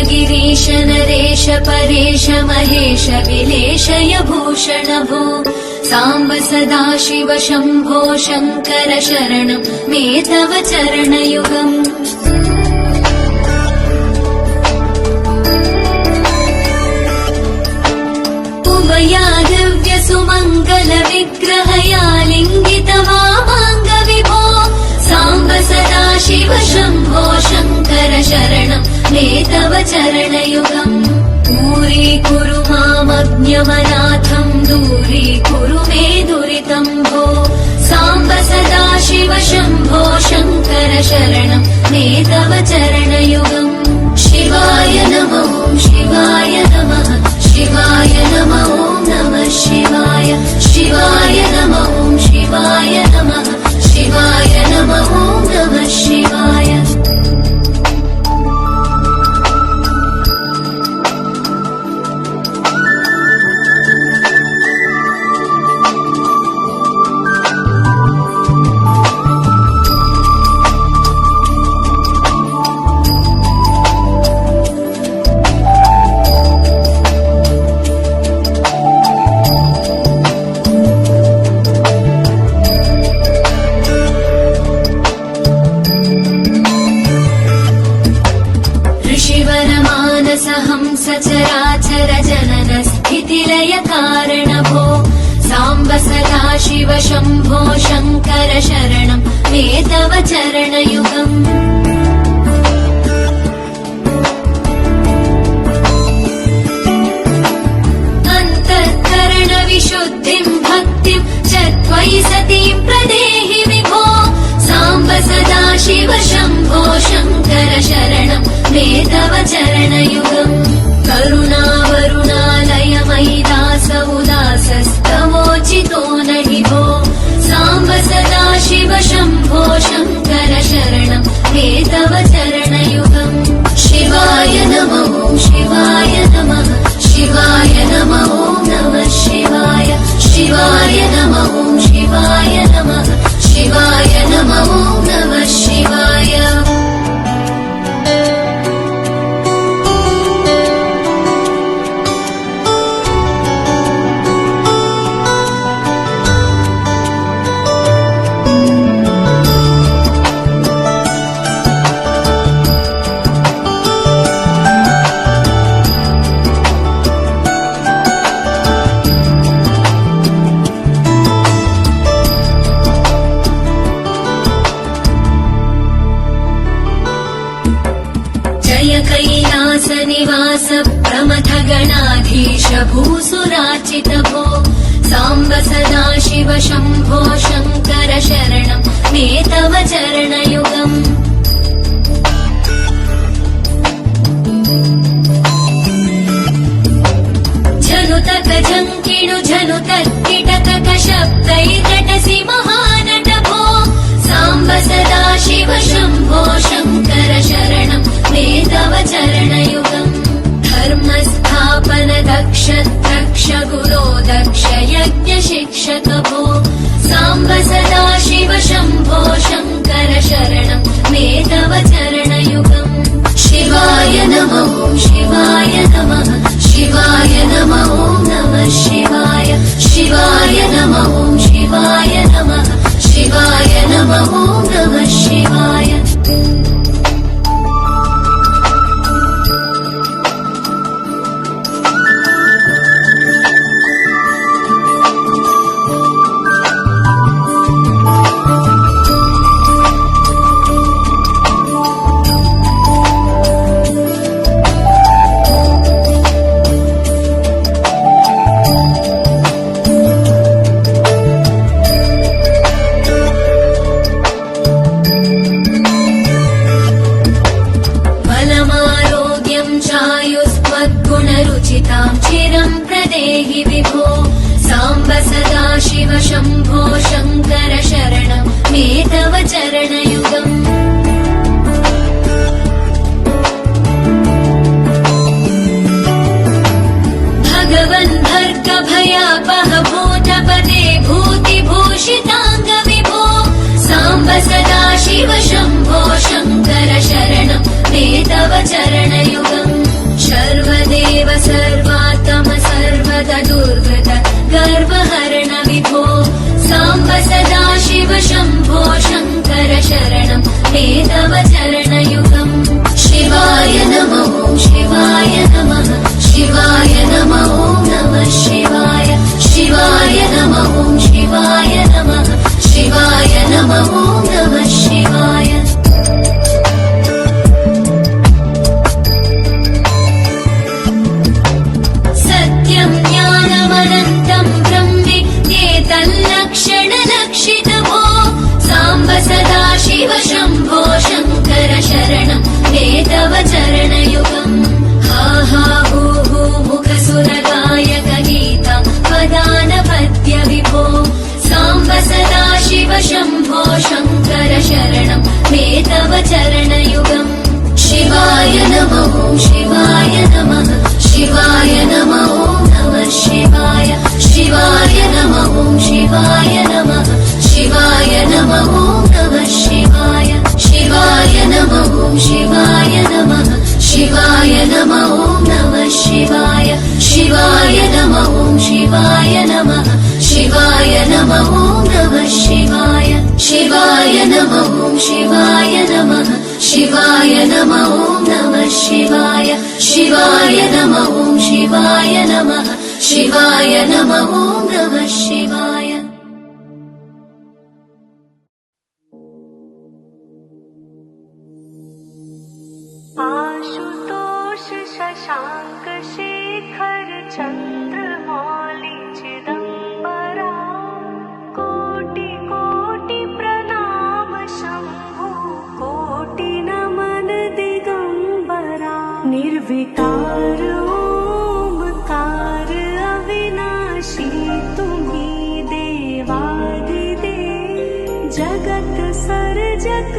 गिरीश नरेश परेश महेश विलेशय भूषण भो साम्ब सदाशिव शम्भो शङ्कर शरणं मे तव चरणयुगम् उभयादिव्य सुमङ्गल विग्रहया लिङ्गित वामाङ्ग विभो साम्ब सदाशिव शम्भो शङ्कर शरणं मे तव चरणयुगम् दूरीकुरु मामज्ञमनाथम् दूरीकुरु मे दुरितम् भो साम्ब सदाशिव शम्भो शङ्कर शरणं मे तव चरणयुगम् शिवाय नमो शिवाय नमः शिवाय नमो नमः शिवाय शिवाय नमो शिवाय नमः शिवाय नमो नमः शिवाय सचराचर जनन स्थितिलय कारण भो साम्ब सदाशिव शम्भो शङ्कर शरणं मे तव चरणयुगम् अन्तःकरण विशुद्धिं भक्तिं च त्वयि सतीं प्रदेहि विभो साम्ब सदाशिव शम्भो शङ्कर शरणं मे तव चरणयुगम् करुणावरुणालय मयि दास उदासस्तवोचितो नहि भो साम्ब सदाशिव शम्भो शङ्कर शरणं मे तव चरणयुगम् शिवाय नमो शिवाय नमः शिवाय नमो नमः शिवाय शिवाय नमो शिवाय नमः शिवाय नमो नमः शिवाय कैलासनिवास प्रमथ गणाधीश भूसुराचित भो साम्ब सदाशिव शम्भो शङ्कर शरणं मे तव चरणयुगम् झनुतक झङ्किणु झनुतक किटकक शब्दैकटसि महानट भो साम्ब सदाशिव शम्भो शङ्कर शरणं मे तव चरणयुगम् धर्मस्थापन दक्ष दक्ष गुरो दक्ष यज्ञ शिक्षक भो साम्ब सदाशिव शम्भो शङ्कर शरणं मे तव चरणयुगम् शिवाय नमो शिवाय नमः शिवाय नमो नमः शिवाय शिवाय नमो शिवाय नमः शिवाय नमो नमः शिवाय भक्तां चिरं प्रदेहि विभो साम्ब सदा शिव शम्भो शङ्कर शरणं मे तव चरणयुगम् भगवन् भर्ग भयापह भूतपते भूतिभूषिताङ्ग विभो साम्ब सदा शिव शम्भो शङ्कर शरणं मे तव चरणयुगम् सर्वदेव सर्वात्म सर्वदा दुर्गत गर्वहरण विभो साम्ब सदा शिव शम्भो शङ्कर शरणं मे तव चरणयुगम् शिवाय नमः शिवाय नमः शिवाय नमः नमः शिवाय शिवाय नमः शिवाय नमः शिवाय नमः नमः शिवाय सत्यं ज्ञानमनन्तं ब्रह्मेतल्लक्षणलक्षितभो साम्ब सदा शिव शम्भो शङ्कर शरणं मे तव चरणयुगम् हा हा हू हू मुखसुरगायक गीता वदानपद्य विभो साम्ब सदा शिव शम्भो शङ्कर शरणं मे तव चरणयुगम् शिवाय नमः शिवाय नमः शिवाय नमः नमः शिवाय शिवाय नमः शिवाय नमः शिवाय नमः नमः शिवाय शिवाय नमः शिवाय नमः शिवाय नमः नमः शिवाय शिवाय नमः शिवाय नमः शिवाय नमः नमः शिवाय शिवाय नमः शिवाय नमः शिवाय नमः नमः शिवाय शिवाय नमः शिवाय नमः शिवाय नमः नमः शिवाय आशुतोष शशांक शेखर चंद्रमौली चिदंबरा कोटि कोटि प्रणाम शंभु कोटि नमन दिगंबरा निर्विकार ओमकार अविनाशी तुम्ही देवादिदेव जगत सर्जक